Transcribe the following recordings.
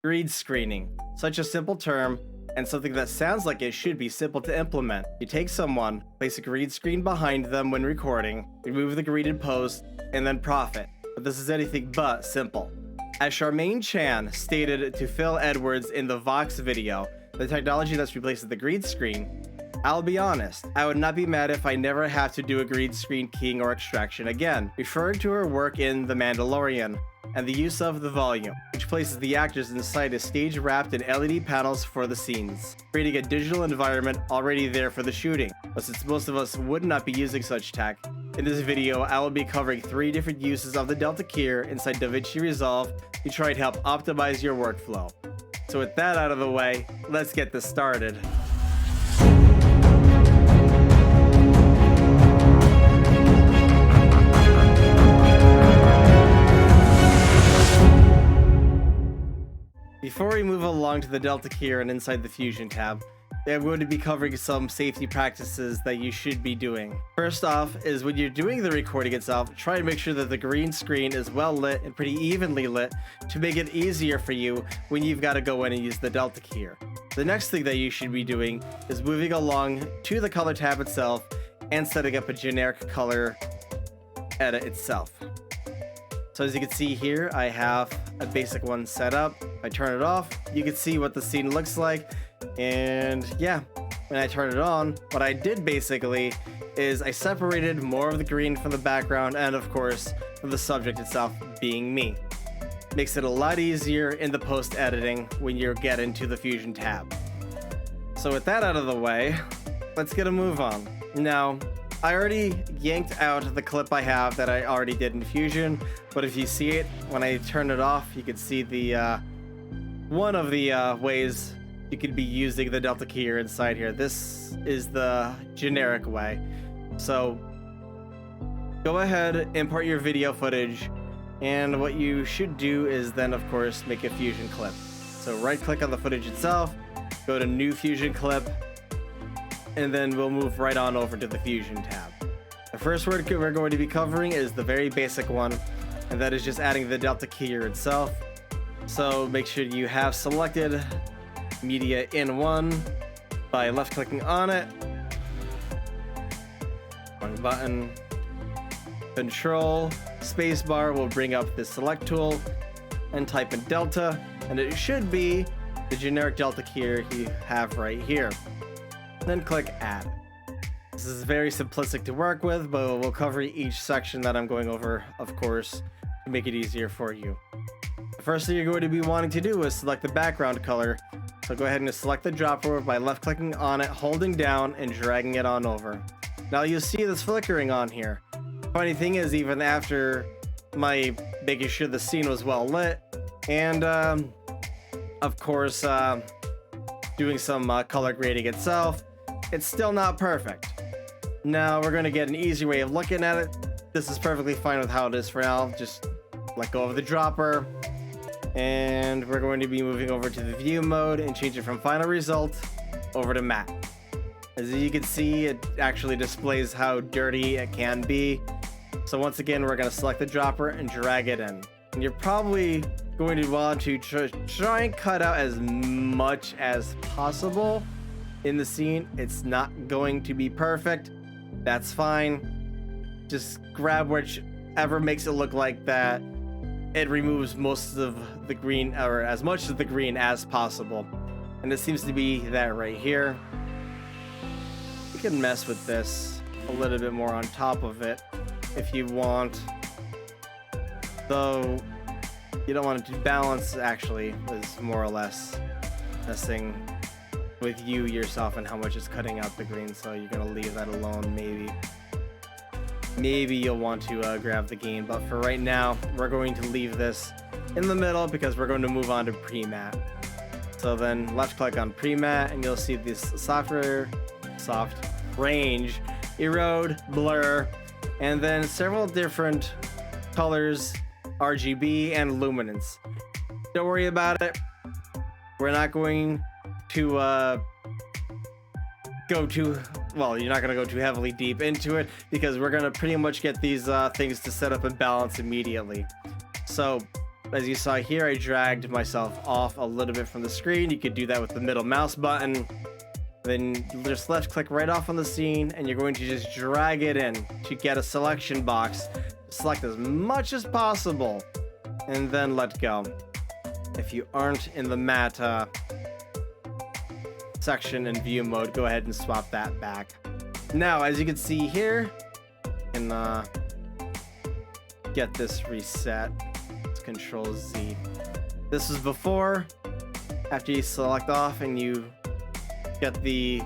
Green screening, such a simple term, and something that sounds like it should be simple to implement. You take someone, place a green screen behind them when recording, remove the green in post, and then profit. But this is anything but simple. As Charmaine Chan stated to Phil Edwards in the Vox video, the technology that's replacing the green screen, I'll be honest, I would not be mad if I never have to do a green screen keying or extraction again, referring to her work in The Mandalorian, and the use of the volume, which places the actors inside a stage wrapped in LED panels for the scenes, creating a digital environment already there for the shooting. But since most of us would not be using such tech, in this video I will be covering 3 different uses of the Delta Keyer inside Davinci Resolve to try and help optimize your workflow. So with that out of the way, let's get this started. Before we move along to the Delta Keyer and inside the Fusion tab, I'm going to be covering some safety practices that you should be doing. First off is when you're doing the recording itself, try to make sure that the green screen is well lit and pretty evenly lit to make it easier for you when you've got to go in and use the Delta Keyer. The next thing that you should be doing is moving along to the color tab itself and setting up a generic color edit itself. So as you can see here, I have a basic one set up. If I turn it off, you can see what the scene looks like. And yeah, when I turn it on, what I did basically is I separated more of the green from the background and of course from the subject itself being me. Makes it a lot easier in the post editing when you get into the Fusion tab. So with that out of the way, let's get a move on. Now, I already yanked out the clip I have that I already did in Fusion, but if you see it, when I turn it off, you can see the one of the ways you could be using the Delta Keyer inside here. This is the generic way. So go ahead, import your video footage, and what you should do is then of course make a Fusion clip. So right click on the footage itself, go to new Fusion clip, and then we'll move right on over to the Fusion tab. The first word we're going to be covering is the very basic one, and that is just adding the Delta Keyer itself. So make sure you have selected Media in 1 by left clicking on it, one button, Control spacebar will bring up the select tool and type in Delta, and it should be the generic Delta Keyer you have right here. Then click Add. This is very simplistic to work with, but we'll cover each section that I'm going over, of course, to make it easier for you. The first thing you're going to be wanting to do is select the background color. So go ahead and select the dropper by left clicking on it, holding down and dragging it on over. Now you'll see this flickering on here. Funny thing is, even after my making sure the scene was well lit and of course doing some color grading itself, it's still not perfect. Now we're going to get an easy way of looking at it. This is perfectly fine with how it is for now. Just let go of the dropper, and we're going to be moving over to the view mode and change it from final result over to matte. As you can see, it actually displays how dirty it can be. So once again, we're going to select the dropper and drag it in. And you're probably going to want to try and cut out as much as possible in the scene. It's not going to be perfect. That's fine. Just grab whichever makes it look like that it removes most of the green, or as much of the green as possible. And it seems to be that right here. You can mess with this a little bit more on top of it if you want. Though you don't want it to balance, actually, is more or less messing with you yourself and how much is cutting out the green, so you're gonna leave that alone. Maybe you'll want to grab the gain, but for right now we're going to leave this in the middle because we're going to move on to pre-matte. So then left click on pre-matte and you'll see this soft range, erode, blur, and then several different colors, RGB and luminance. Don't worry about it. We're not going to go too well, you're not going to go too heavily deep into it because we're going to pretty much get these things to set up and balance immediately. So as you saw here, I dragged myself off a little bit from the screen. You could do that with the middle mouse button. Then just left click right off on the scene, and you're going to just drag it in to get a selection box. Select as much as possible, and then let go. If you aren't in the matte section in view mode, go ahead and swap that back. Now, as you can see here, and get this reset. Let's Control Z. This is before. After you select off and you get the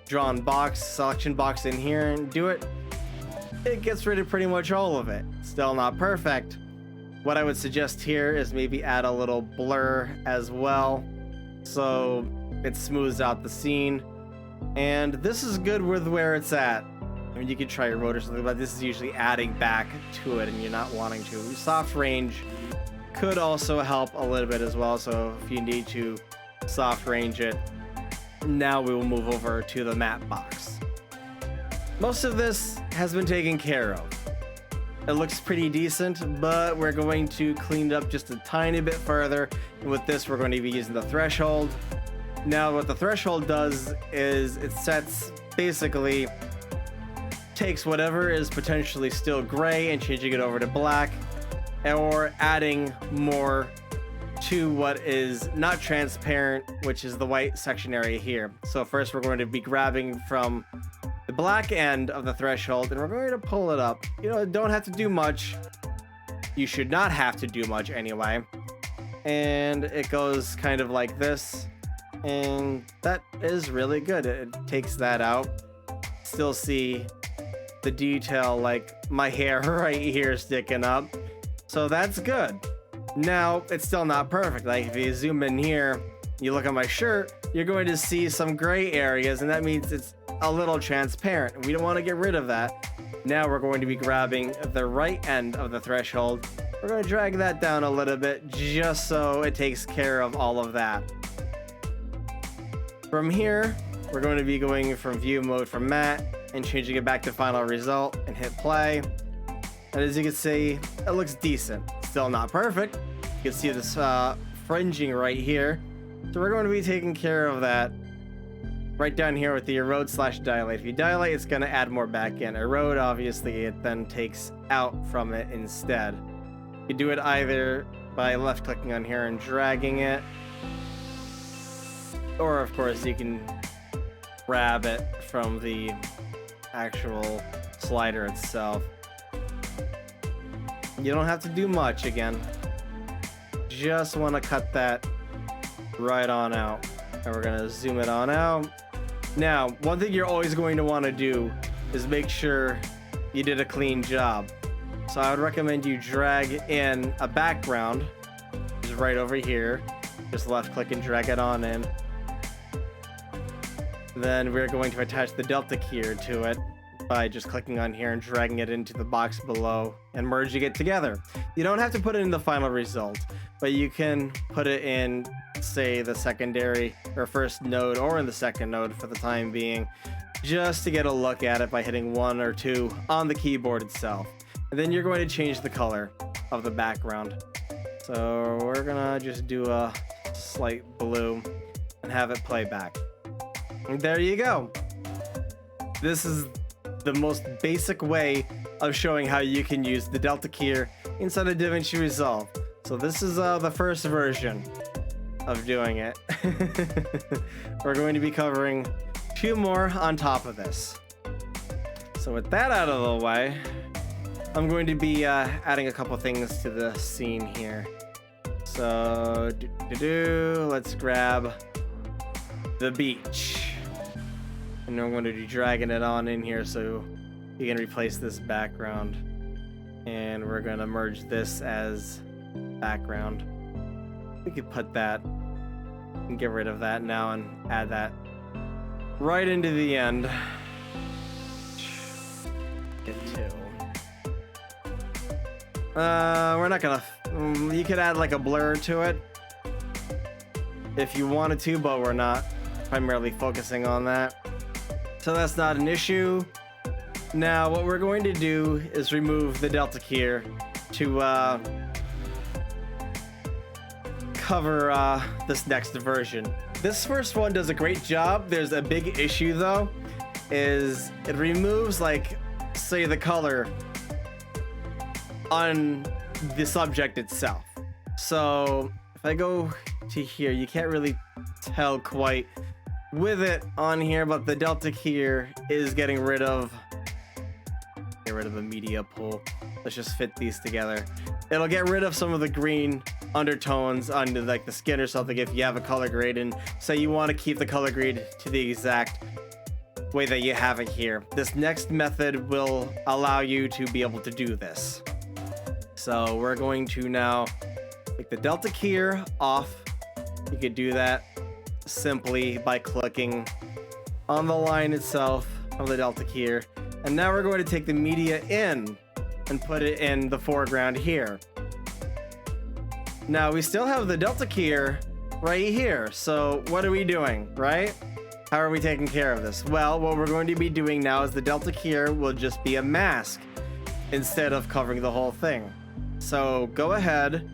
drawn box, selection box in here and do it, it gets rid of pretty much all of it. Still not perfect. What I would suggest here is maybe add a little blur as well, so it smooths out the scene. And this is good with where it's at. I mean, you could try your road or something, but this is usually adding back to it and you're not wanting to. Soft range could also help a little bit as well, so if you need to soft range it. Now we will move over to the matte box. Most of this has been taken care of. It looks pretty decent, but we're going to clean it up just a tiny bit further. And with this, we're going to be using the threshold. Now, what the threshold does is it sets, basically, takes whatever is potentially still gray and changing it over to black, or adding more to what is not transparent, which is the white section area here. So first we're going to be grabbing from the black end of the threshold and we're going to pull it up. You know, don't have to do much. You should not have to do much anyway. And it goes kind of like this. And that is really good. It takes that out. Still see the detail, like my hair right here sticking up. So that's good. Now, it's still not perfect. Like if you zoom in here, you look at my shirt, you're going to see some gray areas, and that means it's a little transparent. We don't want to get rid of that. Now we're going to be grabbing the right end of the threshold. We're going to drag that down a little bit just so it takes care of all of that. From here, we're going to be going from view mode from matte and changing it back to final result and hit play. And as you can see, it looks decent. Still not perfect. You can see this fringing right here. So we're going to be taking care of that right down here with the erode/dilate. If you dilate, it's going to add more back in. Erode, obviously, it then takes out from it instead. You do it either by left clicking on here and dragging it, or of course you can grab it from the actual slider itself. You don't have to do much again. Just want to cut that right on out. And we're going to zoom it on out. Now, one thing you're always going to want to do is make sure you did a clean job. So I would recommend you drag in a background, which is right over here. Just left click and drag it on in. Then we're going to attach the delta keyer to it by just clicking on here and dragging it into the box below and merging it together. You don't have to put it in the final result, but you can put it in, say, the secondary or first node or in the second node for the time being, just to get a look at it by hitting 1 or 2 on the keyboard itself. And then you're going to change the color of the background. So we're gonna just do a slight blue and have it play back. And there you go. This is the most basic way of showing how you can use the delta keyer inside of DaVinci Resolve. So this is the first version of doing it. We're going to be covering 2 more on top of this. So with that out of the way, I'm going to be adding a couple things to the scene here. So let's grab the beach. And I'm going to be dragging it on in here so you can replace this background. And we're going to merge this as background. We could put that and get rid of that now and add that right into the end. Get 2. We're not gonna. You could add like a blur to it if you wanted to, but we're not primarily focusing on that. So that's not an issue. Now what we're going to do is remove the delta keyer to cover this next version. This first one does a great job. There's a big issue though, is it removes, like, say the color on the subject itself. So if I go to here, you can't really tell quite with it on here, but the delta keyer is getting rid of the media pool. Let's just fit these together. It'll get rid of some of the green undertones under, like, the skin or something if you have a color grade, and say you want to keep the color grade to the exact way that you have it here. This next method will allow you to be able to do this. So we're going to now take the delta keyer off. You could do that simply by clicking on the line itself of the delta keyer. And now we're going to take the media in and put it in the foreground here. Now we still have the delta keyer right here. So what are we doing, right? How are we taking care of this? Well, what we're going to be doing now is the delta keyer will just be a mask instead of covering the whole thing. So go ahead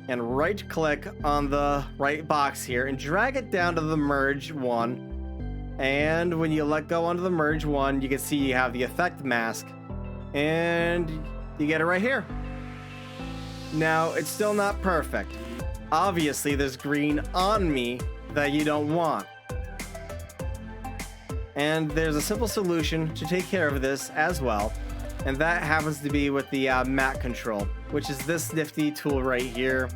and right click on the right box here and drag it down to the merge one. And when you let go onto the merge one, you can see you have the effect mask and you get it right here. Now it's still not perfect. Obviously there's green on me that you don't want. And there's a simple solution to take care of this as well. And that happens to be with the matte control, which is this nifty tool right here.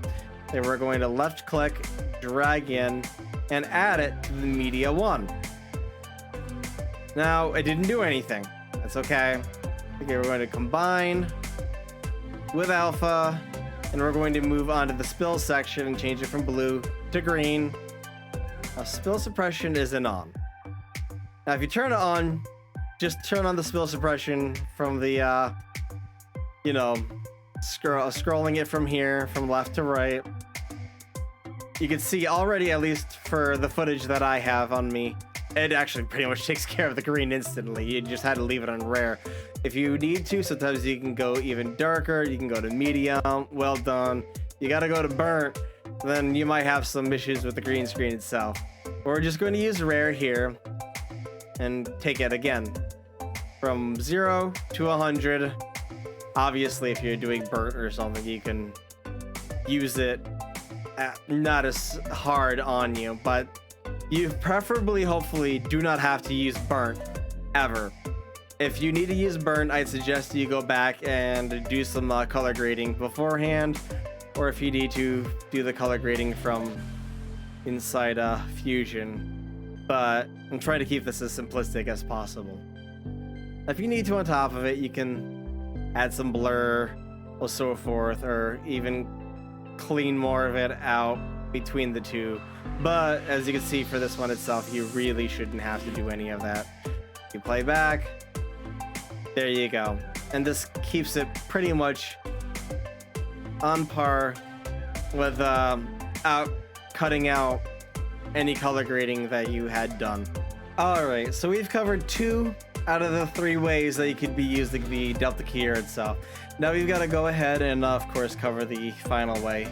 And we're going to left click, drag in, and add it to the media one. Now, it didn't do anything. That's okay. Okay, we're going to combine with alpha, and we're going to move on to the spill section and change it from blue to green. Now, spill suppression isn't on. Now, if you turn it on, just turn on the spill suppression from the, scrolling it from here, from left to right. You can see already, at least for the footage that I have on me, it actually pretty much takes care of the green instantly. You just had to leave it on rare. If you need to, sometimes you can go even darker. You can go to medium, well done. You gotta go to burnt, then you might have some issues with the green screen itself. We're just going to use rare here and take it again from 0 to 100. Obviously, if you're doing burnt or something, you can use it not as hard on you, but you preferably, hopefully, do not have to use burnt ever. If you need to use burnt, I'd suggest you go back and do some color grading beforehand, or if you need to do the color grading from inside Fusion. But I'm trying to keep this as simplistic as possible. If you need to on top of it, you can add some blur or so forth, or even clean more of it out between the two. But as you can see for this one itself, you really shouldn't have to do any of that. You play back, there you go. And this keeps it pretty much on par with cutting out any color grading that you had done. Alright, so we've covered 2 out of the 3 ways that you could be using the delta keyer itself. Now we've got to go ahead and of course cover the final way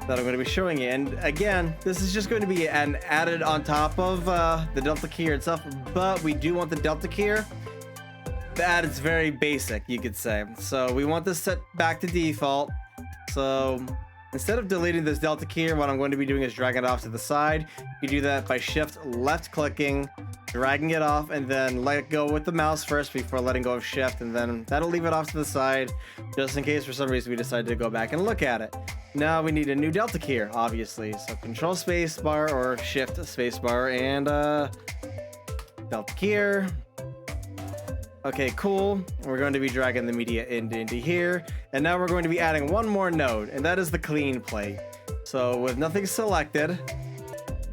that I'm going to be showing you. And again, this is just going to be an added on top of the delta keyer itself, but we do want the delta keyer at its very basic, you could say. So we want this set back to default. So instead of deleting this delta keyer, what I'm going to be doing is dragging it off to the side. You do that by shift left clicking, dragging it off, and then let go with the mouse first before letting go of shift, and then that'll leave it off to the side just in case for some reason we decide to go back and look at it. Now we need a new delta keyer, obviously. So control space bar or shift space bar and delta keyer. Okay, cool. We're going to be dragging the media into here, and now we're going to be adding one more node, and that is the clean plate. So with nothing selected,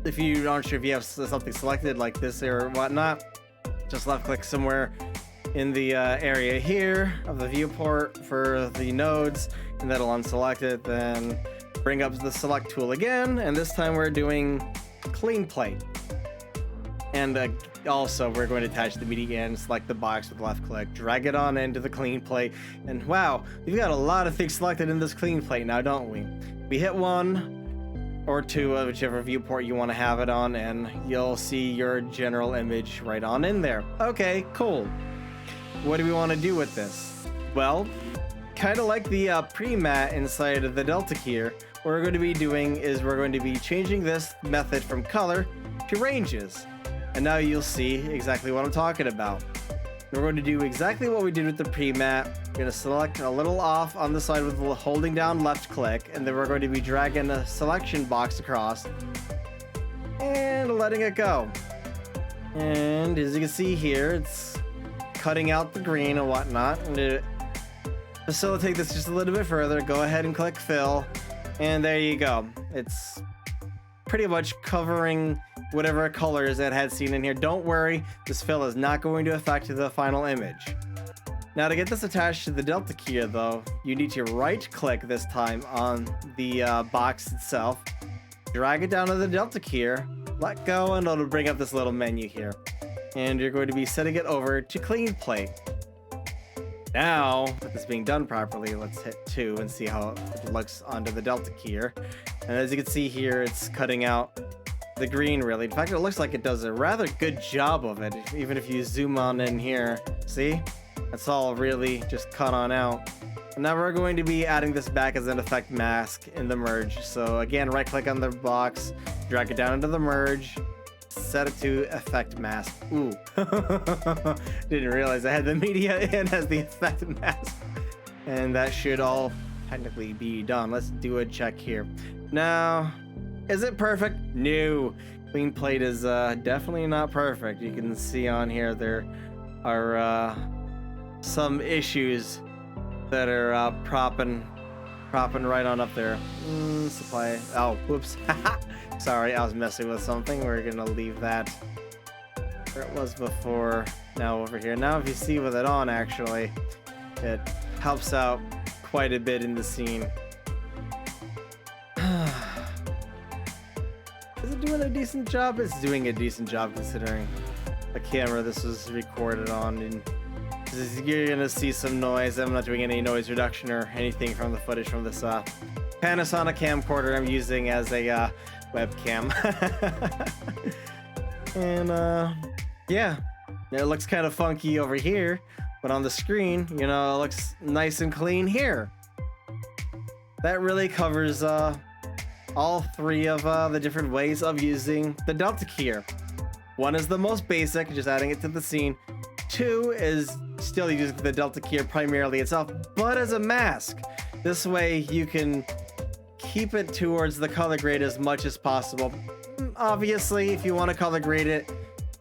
if you aren't sure if you have something selected like this or whatnot, just left click somewhere in the area here of the viewport for the nodes, and that'll unselect it. Then bring up the select tool again, and this time we're doing clean plate. And also we're going to attach the media in, select the box with left click, drag it on into the clean plate, and wow, we've got a lot of things selected in this clean plate now, don't we? We hit 1, or to whichever viewport you want to have it on, and you'll see your general image right on in there. Okay, cool. What do we want to do with this? Well, kind of like the pre-mat inside of the Delta Keyer, what we're going to be doing is we're going to be changing this method from color to ranges. And now you'll see exactly what I'm talking about. We're going to do exactly what we did with the pre-mat. We're going to select a little off on the side with holding down left click, and then we're going to be dragging a selection box across and letting it go. And as you can see here, it's cutting out the green and whatnot. And to facilitate this just a little bit further, go ahead and click fill, and there you go. It's pretty much covering whatever colors it had seen in here. Don't worry, this fill is not going to affect the final image. Now to get this attached to the Delta Keyer though, you need to right click this time on the box itself, drag it down to the Delta Keyer, let go, and it'll bring up this little menu here. And you're going to be setting it over to clean plate. Now, with this being done properly, let's hit 2 and see how it looks onto the Delta Keyer. And as you can see here, it's cutting out the green really. In fact, it looks like it does a rather good job of it, even if you zoom on in here. See? That's all really just cut on out. And now we're going to be adding this back as an effect mask in the merge. So again, right click on the box, drag it down into the merge, set it to effect mask. Ooh. Didn't realize I had the media in as the effect mask. And that should all technically be done. Let's do a check here. Now, is it perfect? No. Clean plate is definitely not perfect. You can see on here there are some issues that are propping right on up there. Supply. Oh, whoops. Sorry, I was messing with something. We're gonna leave that where it was before. Now over here. Now if you see with it on, actually, it helps out quite a bit in the scene. Is it doing a decent job? It's doing a decent job considering the camera this was recorded on. And you're gonna see some noise. I'm not doing any noise reduction or anything from the footage from this Panasonic camcorder I'm using as a webcam. And yeah, it looks kind of funky over here, but on the screen, you know, it looks nice and clean here. That really covers all 3 of the different ways of using the Delta Keyer. 1 is the most basic, just adding it to the scene. 2 is still using the Delta Keyer primarily itself, but as a mask. This way you can keep it towards the color grade as much as possible. Obviously, if you want to color grade it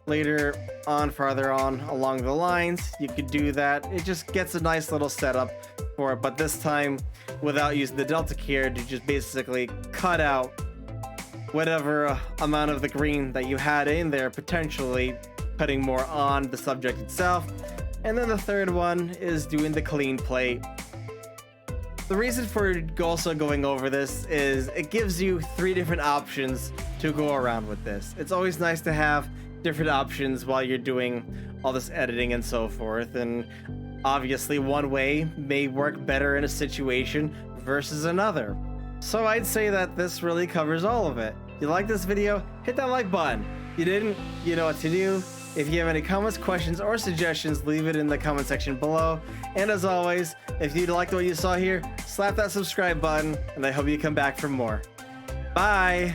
later on, farther on along the lines, you could do that. It just gets a nice little setup for it, but this time without using the Delta Keyer to just basically cut out whatever amount of the green that you had in there, potentially putting more on the subject itself. And then the third one is doing the clean plate. The reason for also going over this is it gives you 3 different options to go around with this. It's always nice to have different options while you're doing all this editing and so forth, and obviously one way may work better in a situation versus another. So I'd say that this really covers all of it. If you like this video, hit that like button. If you didn't, you know what to do. If you have any comments, questions, or suggestions, leave it in the comment section below. And as always, if you liked what you saw here, slap that subscribe button, and I hope you come back for more. Bye!